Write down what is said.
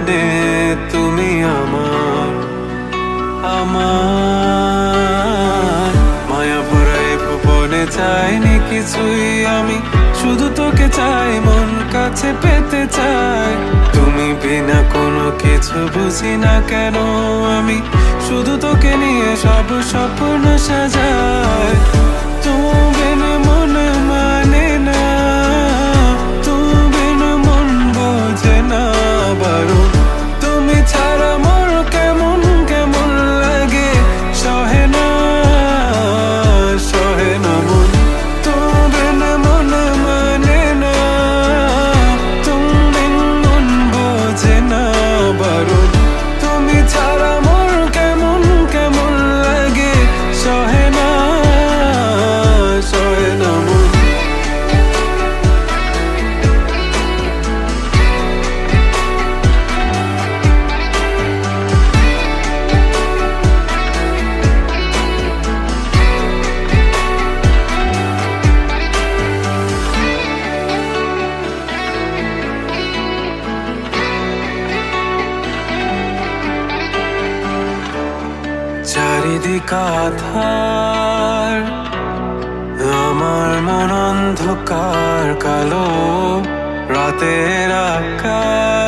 জীবনে তুমি আমার আমার মায়া ভরা এ ভুবনে চাইনি কিছুই আমি, শুধু তোকে চাই, মন কাছে পেতে চাই। তুমি বিনা কোনো কিছু বুঝি না কেন আমি, শুধু তোকে নিয়ে সব স্বপ্ন সাজাই। তুমি বিনা মন মানে না, তুমি বিনা মন বোঝে না বারণ। তুমি ছাড়া মোর কেমন কেমন লাগে, সহে না সহে না মন। তুমি বিনা মন মানে না, তুমি বিনা মন বোঝে না বারণ। তুমি ছাড়া মোর কেমন কেমন লাগে, সহে না সহে না মন। চারিদিক আধার, আমার মন অন্ধকার কালো, রাতের আকাশ